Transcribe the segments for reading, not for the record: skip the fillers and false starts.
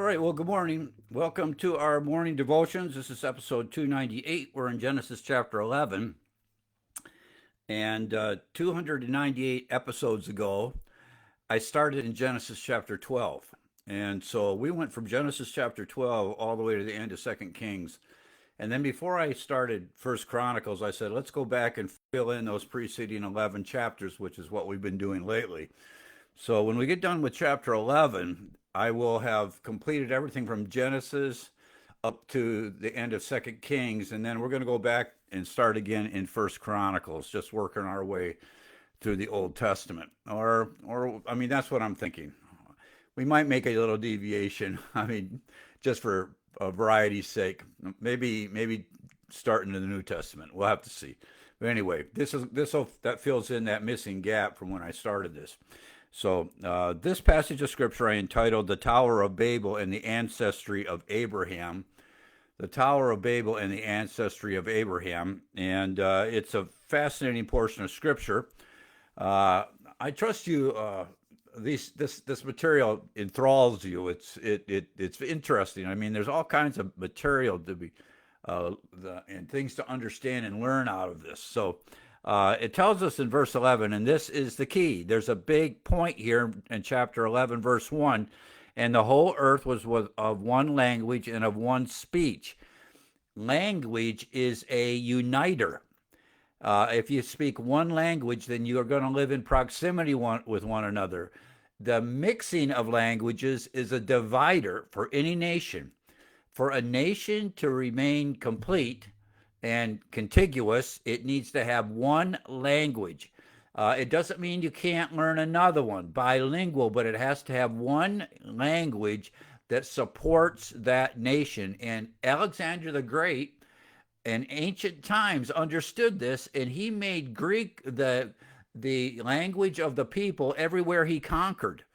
right. Well, good morning. Welcome to our morning devotions. This is episode 298. We're in Genesis chapter 11. And 298 episodes ago, I started in Genesis chapter 12. And so we went from Genesis chapter 12 all the way to the end of Second Kings. And then before I started First Chronicles, I said, let's go back and fill in those preceding 11 chapters, which is what we've been doing lately. So when we get done with chapter 11, I will have completed everything from Genesis up to the end of Second Kings, and then we're going to go back and start again in First Chronicles, just working our way through the Old Testament. Or I mean, that's what I'm thinking. We might make a little deviation. I mean, just for variety's sake, maybe starting in the New Testament. We'll have to see. But anyway, that fills in that missing gap from when I started this. So, this passage of scripture I entitled The Tower of Babel and the Ancestry of Abraham. The Tower of Babel and the Ancestry of Abraham. And it's a fascinating portion of scripture. I trust you. This material enthralls you. It's interesting. I mean, there's all kinds of material to be and things to understand and learn out of this. So it tells us in verse 11, and this is the key. There's a big point here in chapter 11, verse 1. And the whole earth was of one language and of one speech. Language is a uniter. If you speak one language, then you are going to live in proximity with one another. The mixing of languages is a divider for any nation. For a nation to remain complete and contiguous, it needs to have one language. It doesn't mean you can't learn another one, bilingual, but it has to have one language that supports that nation. And Alexander the Great in ancient times understood this, and he made Greek the language of the people everywhere he conquered.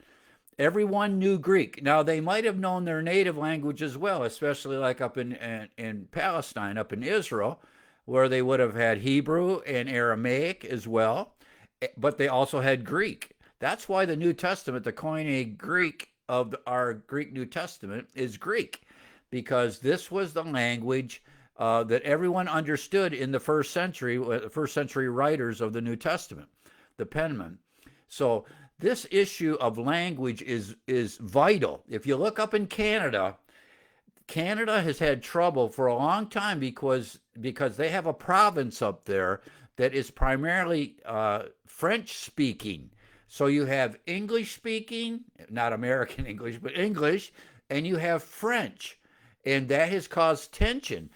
Everyone knew Greek. Now, they might have known their native language as well, especially like up in Palestine, up in Israel, where they would have had Hebrew and Aramaic as well, but they also had Greek. That's why the New Testament, the Koine Greek of our Greek New Testament, is Greek, because this was the language that everyone understood in the first century writers of the New Testament, the penmen. So this issue of language is vital. If you look up in Canada, Canada has had trouble for a long time because they have a province up there that is primarily French speaking. So you have English speaking, not American English, but English, and you have French, and that has caused tension.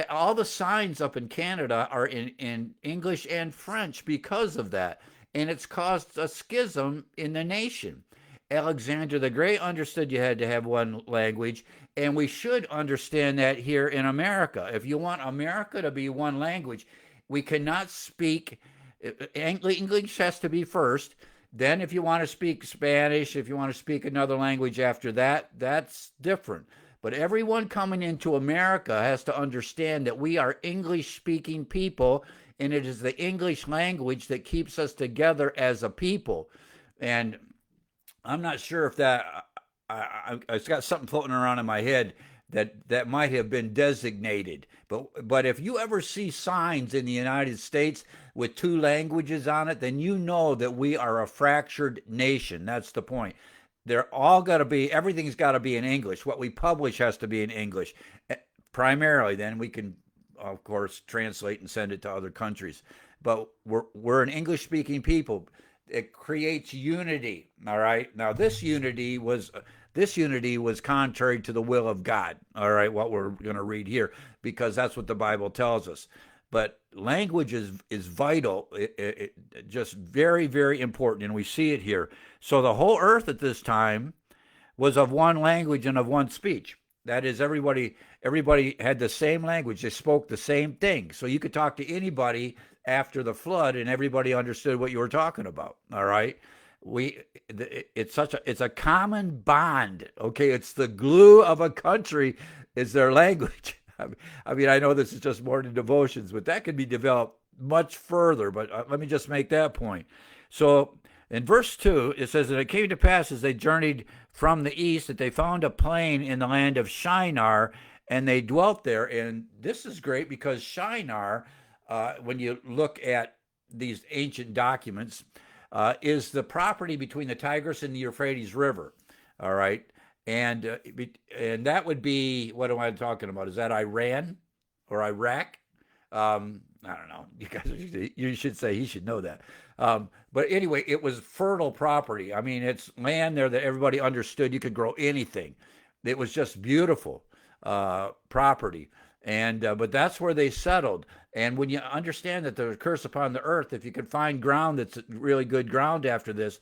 All the signs up in Canada are in English and French because of that. And it's caused a schism in the nation. Alexander the Great understood you had to have one language, and we should understand that here in America. If you want America to be one language, we cannot speak, English has to be first. Then if you want to speak Spanish, if you want to speak another language after that, that's different. But everyone coming into America has to understand that we are English-speaking people, and it is the English language that keeps us together as a people. And I'm not sure if it's got something floating around in my head that might have been designated. But if you ever see signs in the United States with two languages on it, then you know that we are a fractured nation. That's the point. Everything's got to be in English. What we publish has to be in English primarily. Then we can, of course, translate and send it to other countries. But we're an English-speaking people. It creates unity. All right. Now this unity was contrary to the will of God. All right. What we're going to read here, because that's what the Bible tells us. But language is vital. It just very, very important, and we see it here. So the whole earth at this time was of one language and of one speech. That is, everybody had the same language. They spoke the same thing. So you could talk to anybody after the flood, and everybody understood what you were talking about. All right. It's a common bond. Okay. It's the glue of a country is their language. I mean, I know this is just morning devotions, but that could be developed much further. But let me just make that point. So In verse 2, it says that it came to pass as they journeyed from the east that they found a plain in the land of Shinar, and they dwelt there. And this is great because Shinar, when you look at these ancient documents, is the property between the Tigris and the Euphrates River. All right. And that would be, what am I talking about? Is that Iran or Iraq? I don't know. You guys, you should say he should know that. But anyway, it was fertile property. I mean, it's land there that everybody understood you could grow anything. It was just beautiful property. And but that's where they settled. And when you understand that there's a curse upon the earth, if you could find ground that's really good ground after this,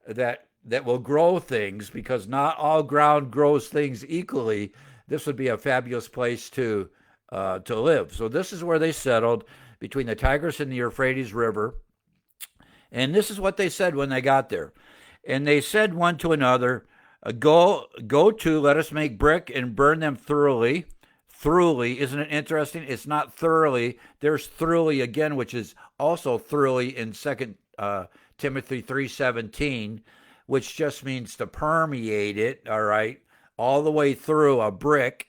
that will grow things, because not all ground grows things equally, this would be a fabulous place to live. So this is where they settled, between the Tigris and the Euphrates River. And this is what they said when they got there. And they said one to another, go to, let us make brick and burn them thoroughly. Thoroughly, isn't it interesting? It's not thoroughly. There's thoroughly again, which is also thoroughly in 2 Timothy 3:17, which just means to permeate it, all right, all the way through a brick,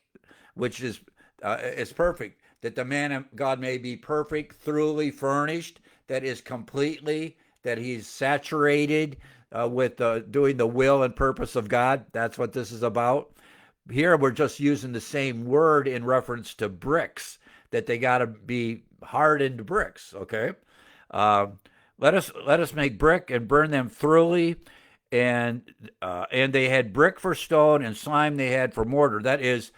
which is perfect, that the man of God may be perfect, thoroughly furnished, that is completely, that he's saturated with doing the will and purpose of God. That's what this is about. Here we're just using the same word in reference to bricks, that they got to be hardened bricks, okay? Let us make brick and burn them thoroughly. And they had brick for stone and slime they had for mortar. That is,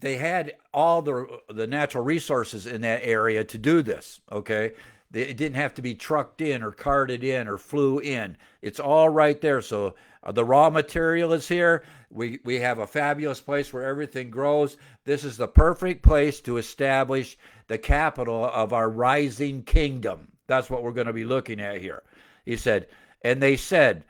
they had all the natural resources in that area to do this, okay? It didn't have to be trucked in or carted in or flew in. It's all right there. So the raw material is here. We have a fabulous place where everything grows. This is the perfect place to establish the capital of our rising kingdom. That's what we're going to be looking at here. He said, and they said,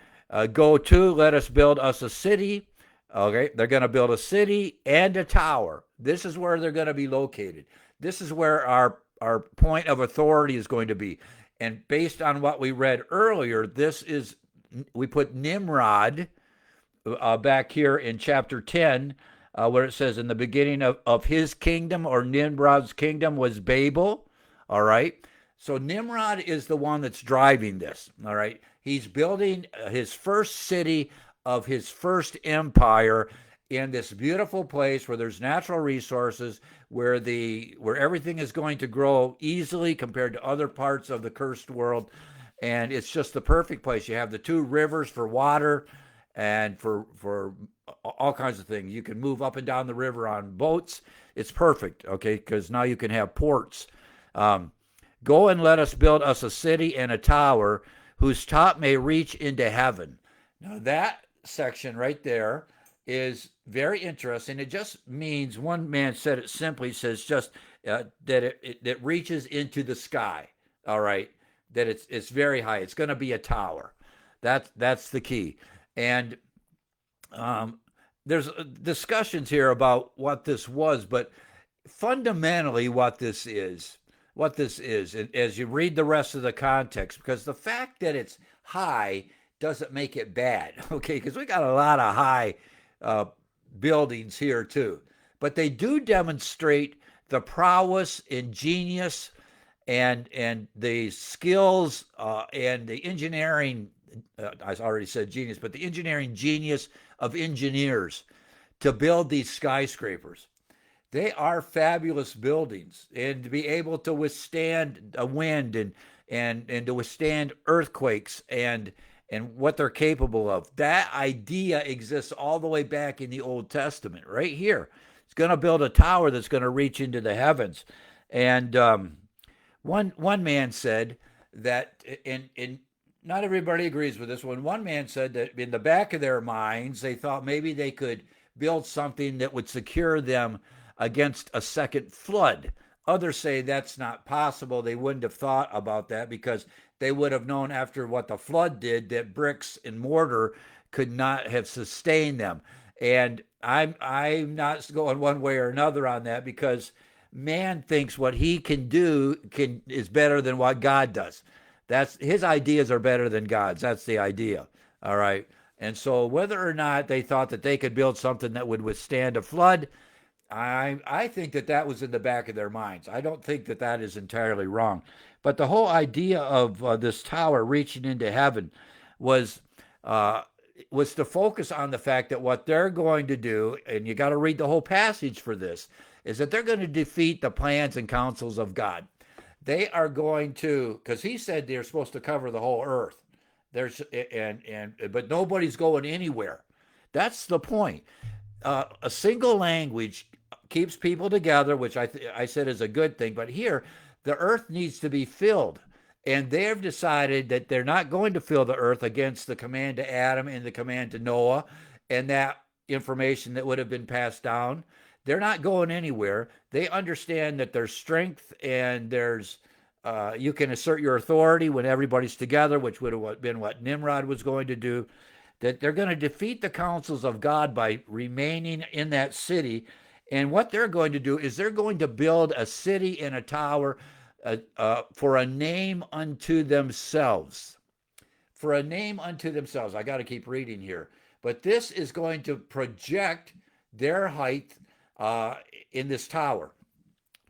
go to, let us build us a city. Okay, they're going to build a city and a tower. This is where they're going to be located. This is where our point of authority is going to be. And based on what we read earlier, we put Nimrod back here in chapter 10, where it says, in the beginning of his kingdom, or Nimrod's kingdom, was Babel. All right. So Nimrod is the one that's driving this. All right. He's building his first city of his first empire in this beautiful place where there's natural resources, where everything is going to grow easily compared to other parts of the cursed world. And it's just the perfect place. You have the two rivers for water and for all kinds of things. You can move up and down the river on boats. It's perfect, okay, because now you can have ports. Go and let us build us a city and a tower whose top may reach into heaven. Now that section right there is very interesting. It just means, one man said it simply, says just that it reaches into the sky. All right, that it's very high. It's going to be a tower. That's the key. And there's discussions here about what this was, but fundamentally what this is, and as you read the rest of the context, because the fact that it's high doesn't make it bad, okay? Because we got a lot of high buildings here too, but they do demonstrate the prowess and genius and the skills and the engineering. I already said genius, but the engineering genius of engineers to build these skyscrapers. They are fabulous buildings, and to be able to withstand a wind and to withstand earthquakes and what they're capable of. That idea exists all the way back in the Old Testament, right here. It's going to build a tower that's going to reach into the heavens. And one man said that, and not everybody agrees with this one. One man said that in the back of their minds, they thought maybe they could build something that would secure them against a second flood. Others say that's not possible. They wouldn't have thought about that because they would have known after what the flood did that bricks and mortar could not have sustained them. And I'm not going one way or another on that, because man thinks what he can do is better than what God does. That's his ideas are better than God's. That's the idea. All right. And so whether or not they thought that they could build something that would withstand a flood, I think that that was in the back of their minds. I don't think that that is entirely wrong. But the whole idea of this tower reaching into heaven was uh, was to focus on the fact that what they're going to do, and you got to read the whole passage for this, is that they're going to defeat the plans and counsels of God. They are going to, because he said they're supposed to cover the whole earth. There's but nobody's going anywhere. That's the point. A single language keeps people together, which I said is a good thing. But here, the earth needs to be filled. And they've decided that they're not going to fill the earth against the command to Adam and the command to Noah and that information that would have been passed down. They're not going anywhere. They understand that there's strength and there's you can assert your authority when everybody's together, which would have been what Nimrod was going to do. That they're going to defeat the counsels of God by remaining in that city. And what they're going to do is they're going to build a city and a tower for a name unto themselves. For a name unto themselves. I got to keep reading here. But this is going to project their height in this tower.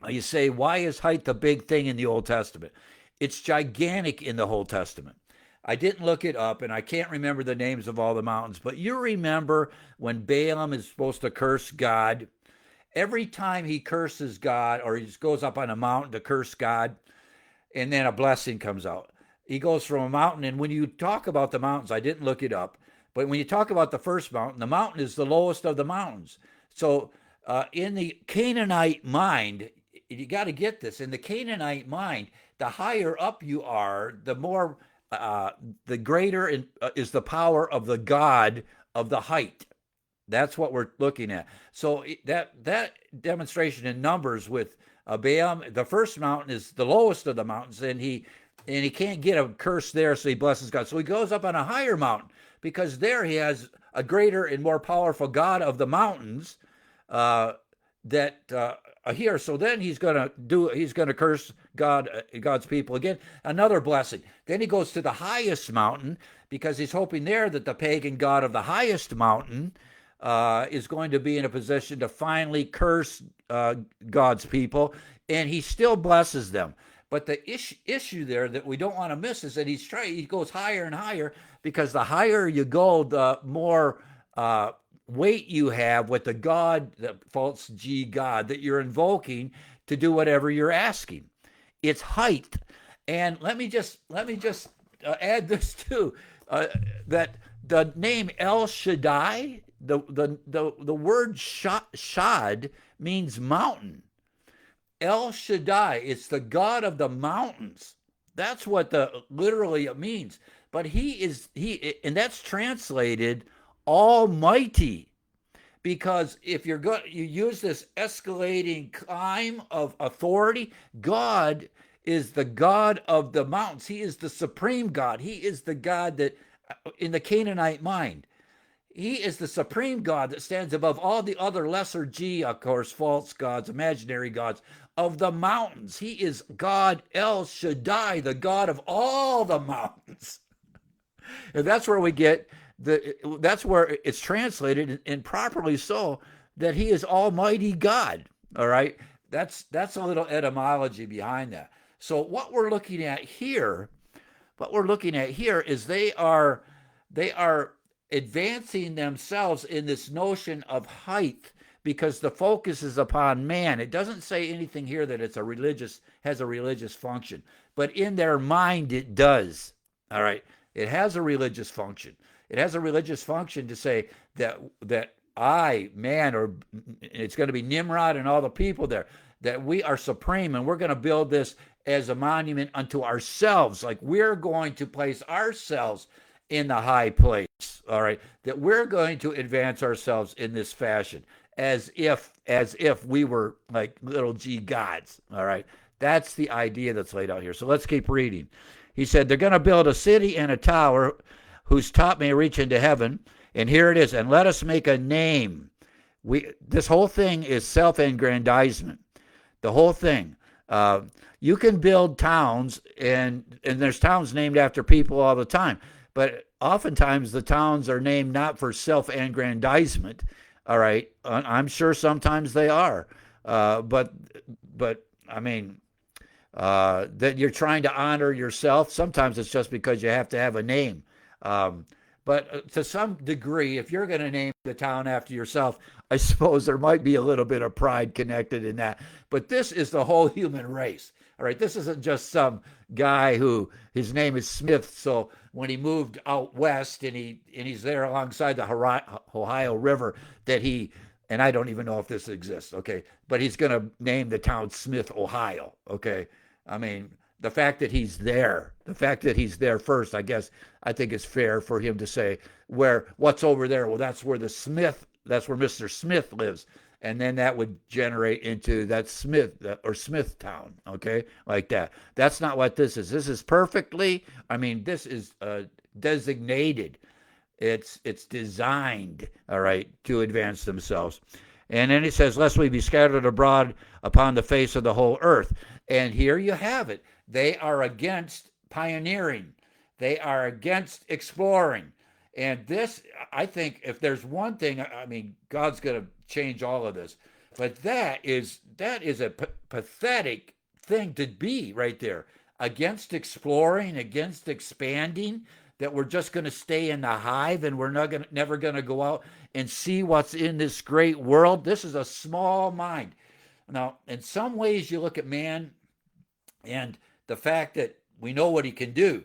You say, why is height the big thing in the Old Testament? It's gigantic in the Old Testament. I didn't look it up, and I can't remember the names of all the mountains, but you remember when Balaam is supposed to curse God. Every time he curses God, or he just goes up on a mountain to curse God, and then a blessing comes out. He goes from a mountain, and when you talk about the mountains, I didn't look it up, but when you talk about the first mountain, the mountain is the lowest of the mountains. So in the Canaanite mind, you got to get this. In the Canaanite mind, the higher up you are, the more, the greater is the power of the God of the height. That's what we're looking at. So that demonstration in Numbers with Balaam, the first mountain is the lowest of the mountains, and he can't get a curse there, so he blesses God. So he goes up on a higher mountain because there he has a greater and more powerful God of the mountains here. So then he's going to curse God's people again. Another blessing. Then he goes to the highest mountain because he's hoping there that the pagan god of the highest mountain is going to be in a position to finally curse God's people, and he still blesses them. But the issue there that we don't want to miss is that he goes higher and higher, because the higher you go, the more weight you have with the God, the false G God that you're invoking to do whatever you're asking. It's height. And let me just add this too, that the name El Shaddai, the word shad means mountain. El Shaddai, it's the God of the mountains. That's what literally it means. But and that's translated Almighty, because if you use this escalating climb of authority, God is the God of the mountains. He is the supreme God. He is the God that, in the Canaanite mind, he is the supreme God that stands above all the other lesser G, of course, false gods, imaginary gods of the mountains. He is God El Shaddai, the God of all the mountains. And that's where we get that's where it's translated, and properly so, that he is Almighty God. All right, that's a little etymology behind that. So what we're looking at here is they are advancing themselves in this notion of height, because the focus is upon man. It doesn't say anything here that it's has a religious function, but in their mind it does. All right, it has a religious function. It has a religious function to say that man, or it's going to be Nimrod and all the people there, that we are supreme, and we're going to build this as a monument unto ourselves. Like, we're going to place ourselves in the high place. All right, that we're going to advance ourselves in this fashion, as if we were like little G gods. All right, that's the idea that's laid out here. So let's keep reading. He said they're going to build a city and a tower whose top may reach into heaven. And here it is. And let us make a name. This whole thing is self-aggrandizement. The whole thing. Uh, you can build towns, and there's towns named after people all the time, but oftentimes the towns are named not for self-aggrandizement. All right, I'm sure sometimes they are, but I mean, that you're trying to honor yourself. Sometimes it's just because you have to have a name. Um, but to some degree, if you're going to name the town after yourself, I suppose there might be a little bit of pride connected in that. But this is the whole human race. All right, this isn't just some guy who his name is Smith. So when he moved out west and he's there alongside the Ohio River, that he, and I don't even know if this exists. Okay, but he's going to name the town Smith, Ohio. Okay, I mean, the fact that he's there first, I guess, I think it's fair for him to say, what's over there? Well, that's where Mr. Smith lives. And then that would generate into that Smithtown, okay, like that. That's not what this is. This is perfectly, I mean, this is designated. It's designed, all right, to advance themselves. And then he says, lest we be scattered abroad upon the face of the whole earth. And here you have it. They are against pioneering. They are against exploring. And this, I think, if there's one thing, I mean, God's going to change all of this. But that is a pathetic thing to be right there. Against exploring, against expanding, that we're just going to stay in the hive and we're never going to go out and see what's in this great world. This is a small mind. Now, in some ways, you look at man and the fact that we know what he can do,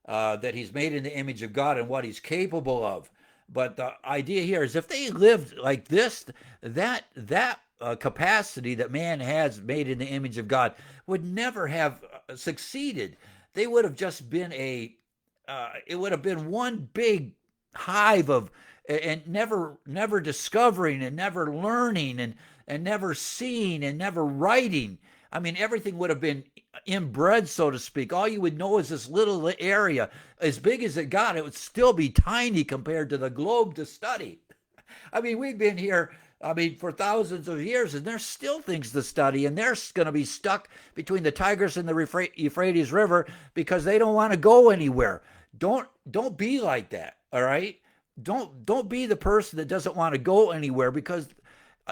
that he's made in the image of God and what he's capable of. But the idea here is if they lived like this, that capacity that man has made in the image of God would never have succeeded. They would have just been it would have been one big hive of and never discovering and never learning and never seeing and never writing. I mean, everything would have been inbred, so to speak. All you would know is this little area. As big as it got, it would still be tiny compared to the globe to study. I mean, we've been here, I mean, for thousands of years, and there's still things to study, and they're going to be stuck between the Tigris and the Euphrates River because they don't want to go anywhere. Don't be like that, all right? Don't be the person that doesn't want to go anywhere, because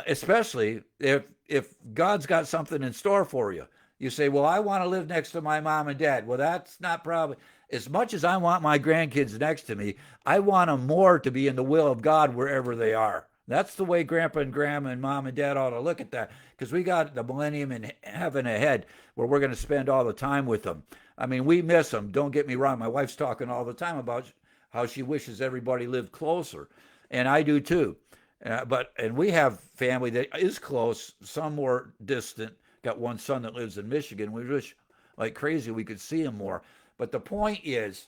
especially if God's got something in store for you. You say, well, I want to live next to my mom and dad. Well, that's not probably as much as I want my grandkids next to me. I want them more to be in the will of God wherever they are. That's the way grandpa and grandma and mom and dad ought to look at that, because we got the millennium in heaven ahead where we're going to spend all the time with them. I mean, we miss them. Don't get me wrong. My wife's talking all the time about how she wishes everybody lived closer. And I do too. And we have family that is close, some more distant. Got one son that lives in Michigan. We wish like crazy we could see him more. But the point is,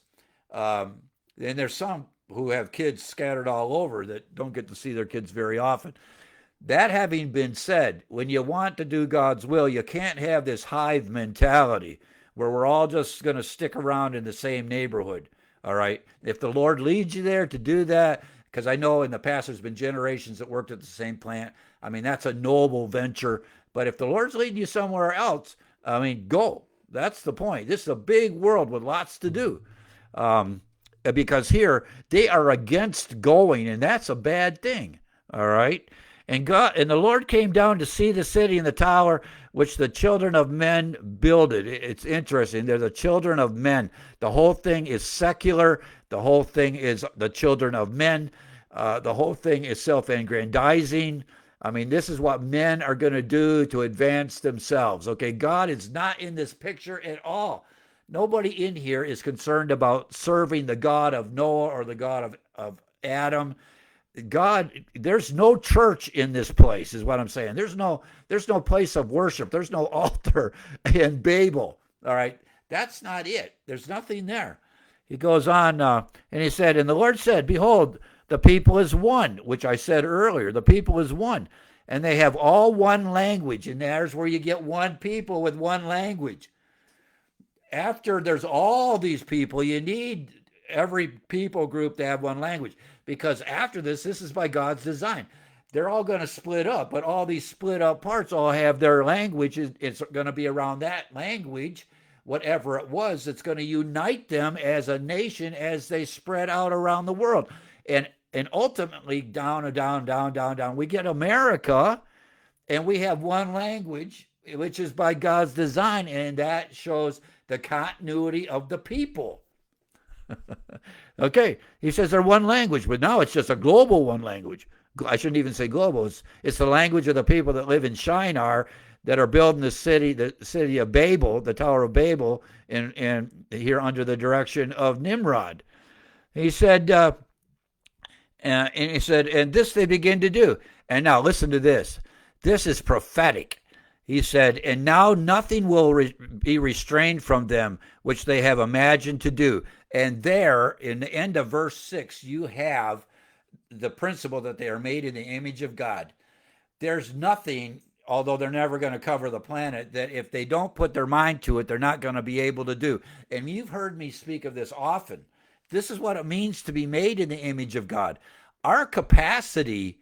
and there's some who have kids scattered all over that don't get to see their kids very often. That having been said, when you want to do God's will, you can't have this hive mentality where we're all just going to stick around in the same neighborhood. All right. If the Lord leads you there to do that, because I know in the past there's been generations that worked at the same plant. I mean, that's a noble venture. But if the Lord's leading you somewhere else, I mean, go. That's the point. This is a big world with lots to do. Because here they are against going, and that's a bad thing. All right. And the Lord came down to see the city and the tower which the children of men builded. It's interesting. They're the children of men. The whole thing is secular. The whole thing is the children of men. The whole thing is self-aggrandizing. I mean, this is what men are going to do to advance themselves. Okay, God is not in this picture at all. Nobody in here is concerned about serving the God of Noah or the God of Adam. God, there's no church in this place, is what I'm saying. There's no place of worship. There's no altar in Babel. All right, that's not it. There's nothing there. He goes on, and he said, and the Lord said, behold, the people is one, which I said earlier. The people is one, and they have all one language, and there's where you get one people with one language. After there's all these people, you need every people group to have one language, because after this is by God's design. they're all going to split up, but all these split up parts all have their language. It's going to be around that language, whatever it was, that's going to unite them as a nation as they spread out around the world. And ultimately, down and down, down, down, down, we get America, and we have one language, which is by God's design, and that shows the continuity of the people. Okay, he says they're one language, but now it's just a global one language. I shouldn't even say global. It's the language of the people that live in Shinar, that are building the city of Babel, the Tower of Babel, and here under the direction of Nimrod. He said, and this they begin to do. And now listen to this. This is prophetic. He said, and now nothing will be restrained from them, which they have imagined to do. And there, in the end of verse 6, you have the principle that they are made in the image of God. There's nothing, although they're never going to cover the planet, that if they don't put their mind to it, they're not going to be able to do. And you've heard me speak of this often. This is what it means to be made in the image of God. Our capacity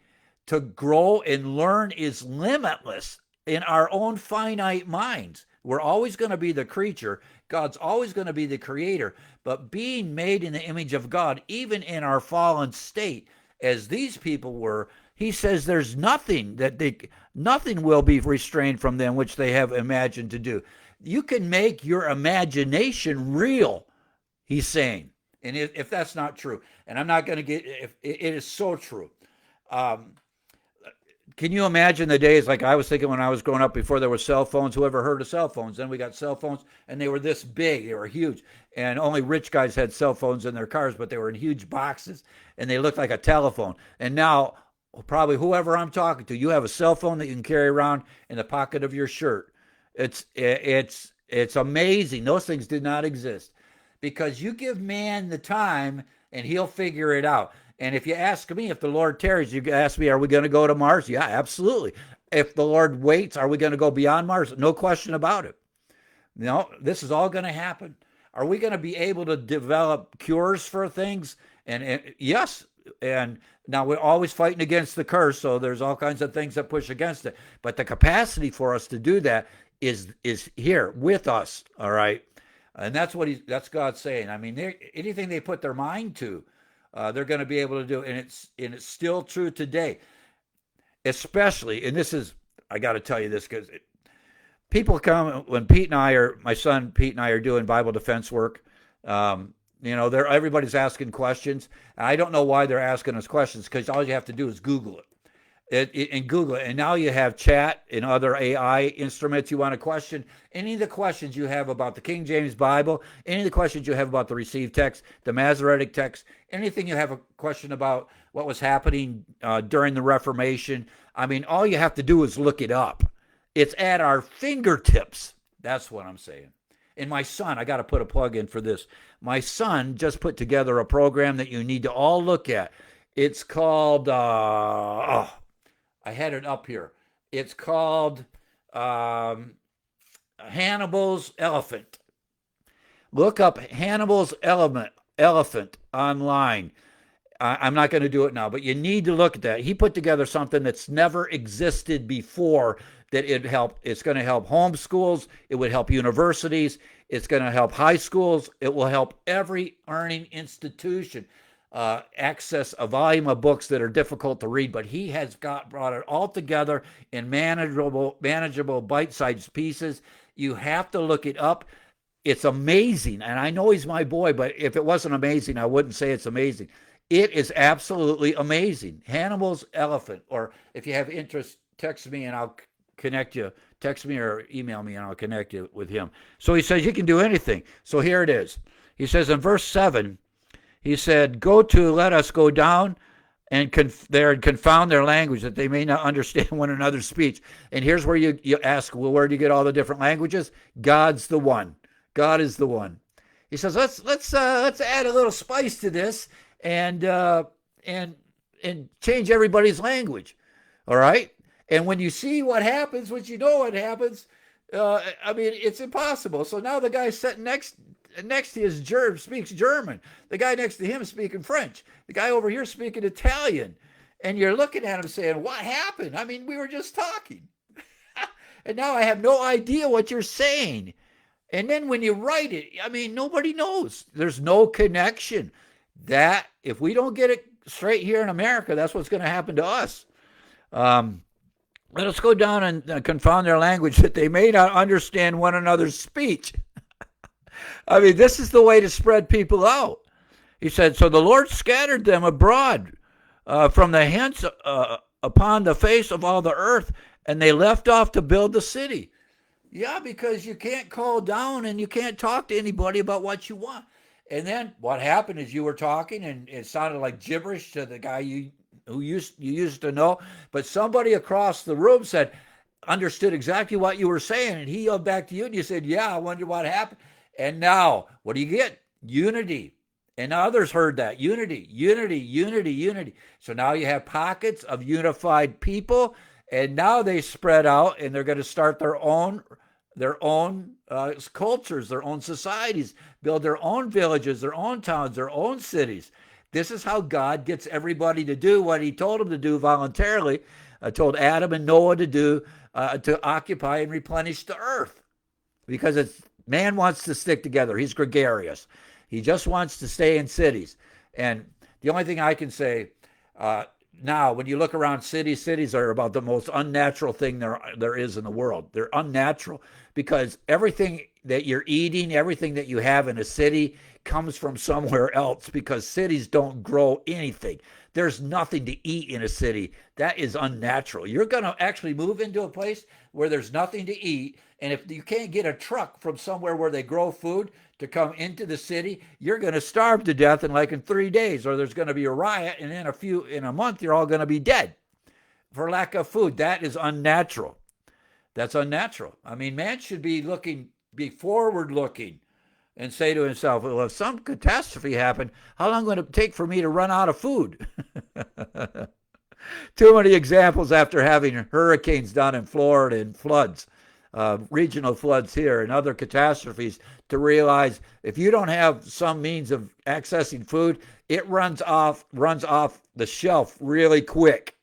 to grow and learn is limitless in our own finite minds. We're always going to be the creature. God's always going to be the creator. But being made in the image of God, even in our fallen state, as these people were, he says there's nothing nothing will be restrained from them which they have imagined to do. You can make your imagination real, he's saying. And if that's not true, and I'm not going to get, if it is so true. Can you imagine the days, like I was thinking when I was growing up, before there were cell phones? Whoever heard of cell phones? Then we got cell phones, and they were this big. They were huge. And only rich guys had cell phones in their cars, but they were in huge boxes, and they looked like a telephone. And now, probably whoever I'm talking to, you have a cell phone that you can carry around in the pocket of your shirt. It's amazing. Those things did not exist, because you give man the time, and he'll figure it out. And if you ask me, if the Lord tarries, you ask me, are we going to go to Mars? Yeah, absolutely. If the Lord waits, are we going to go beyond Mars? No question about it. No, this is all going to happen. Are we going to be able to develop cures for things? And yes. And now we're always fighting against the curse, so there's all kinds of things that push against it. But the capacity for us to do that is here with us. All right. And that's that's God saying. I mean, anything they put their mind to, they're going to be able to do, and it's still true today. Especially, and this is, I got to tell you this, because people come when my son Pete and I are doing Bible defense work. Everybody's asking questions, and I don't know why they're asking us questions, because all you have to do is Google it. And Google it, and now you have chat and other AI instruments. You want to question any of the questions you have about the King James Bible, any of the questions you have about the received text, the Masoretic text, anything you have a question about what was happening during the Reformation. I mean, all you have to do is look it up. It's at our fingertips. That's what I'm saying. And my son, I got to put a plug in for this. My son just put together a program that you need to all look at. It's called, I had it up here. It's called Hannibal's Elephant. Look up Hannibal's Elephant online. I'm not going to do it now, but you need to look at that. He put together something that's never existed before, that it's going to help homeschools. It would help universities. It's going to help high schools. It will help every learning institution access a volume of books that are difficult to read, but he has brought it all together in manageable bite-sized pieces. You have to look it up. It's amazing, and I know he's my boy, but if it wasn't amazing, I wouldn't say it's amazing. It is absolutely amazing. Hannibal's Elephant, or if you have interest, text me and I'll connect you. Text me or email me and I'll connect you with him. So he says you can do anything. So here it is. He says in verse 7, he said, let us go down and confound their language, that they may not understand one another's speech. And here's where you ask, well, where do you get all the different languages? God's the one. God is the one. He says, let's add a little spice to this and change everybody's language. All right? And when you see what happens, once you know what happens, it's impossible. So now the guy sitting next to his speaks German. The guy next to him is speaking French. The guy over here speaking Italian. And you're looking at them saying, what happened? I mean, we were just talking. And now I have no idea what you're saying. And then when you write it, I mean, nobody knows. There's no connection. That, if we don't get it straight here in America, that's what's going to happen to us. Um, Let us go down and confound their language that they may not understand one another's speech. I mean, this is the way to spread people out. He said, so the Lord scattered them abroad from the hence upon the face of all the earth, and they left off to build the city. Yeah, because you can't call down and you can't talk to anybody about what you want. And then what happened is you were talking and it sounded like gibberish to the guy you used to know, but somebody across the room understood exactly what you were saying, and he yelled back to you and you said, yeah, I wonder what happened. And now what do you get? Unity. And others heard that. Unity, unity, unity, unity. So now you have pockets of unified people, and now they spread out and they're going to start their own cultures, their own societies, build their own villages, their own towns, their own cities. This is how God gets everybody to do what he told them to do voluntarily, told Adam and Noah to do, to occupy and replenish the earth. Because man wants to stick together. He's gregarious. He just wants to stay in cities. And the only thing I can say, now, when you look around cities are about the most unnatural thing there is in the world. They're unnatural because everything that you're eating, everything that you have in a city comes from somewhere else, because cities don't grow anything. There's nothing to eat in a city. That is unnatural. You're going to actually move into a place where there's nothing to eat, and if you can't get a truck from somewhere where they grow food to come into the city, you're going to starve to death in 3 days, or there's going to be a riot, and in a month you're all going to be dead for lack of food. That is unnatural. That's unnatural. I mean, man should be forward looking and say to himself, well, if some catastrophe happened, how long would it take for me to run out of food? Too many examples after having hurricanes down in Florida and floods, regional floods here and other catastrophes, to realize if you don't have some means of accessing food, it runs off the shelf really quick.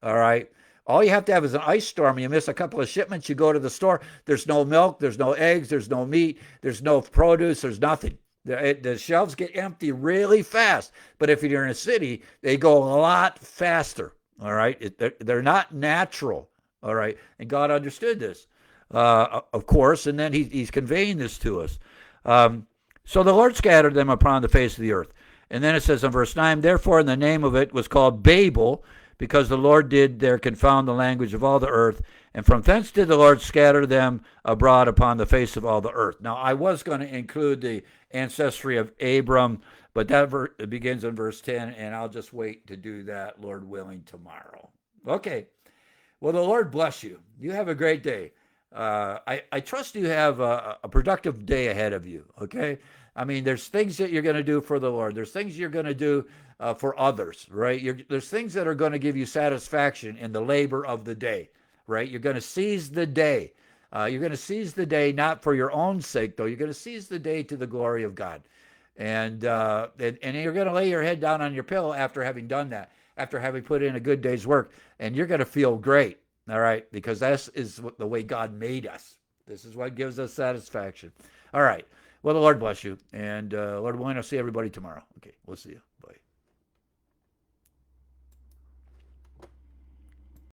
All right. All you have to have is an ice storm. You miss a couple of shipments, you go to the store, there's no milk, there's no eggs, there's no meat, there's no produce, there's nothing. The shelves get empty really fast. But if you're in a city, they go a lot faster. All right. They're not natural. All right. And God understood this, of course. And then he's conveying this to us. So the Lord scattered them upon the face of the earth. And then it says in verse 9, therefore, the name of it was called Babel, because the Lord did there confound the language of all the earth. And from thence did the Lord scatter them abroad upon the face of all the earth. Now, I was going to include the ancestry of Abram, but that begins in verse 10, and I'll just wait to do that, Lord willing, tomorrow. Okay. Well, the Lord bless you. You have a great day. I trust you have a productive day ahead of you, okay? I mean, there's things that you're going to do for the Lord. There's things you're going to do for others, right? There's things that are going to give you satisfaction in the labor of the day, right? You're going to seize the day. You're going to seize the day not for your own sake, though. You're going to seize the day to the glory of God. And you're going to lay your head down on your pillow after having done that, after having put in a good day's work, and you're going to feel great, all right? Because that is the way God made us. This is what gives us satisfaction. All right. Well, the Lord bless you. And Lord willing, I'll see everybody tomorrow. Okay, we'll see you.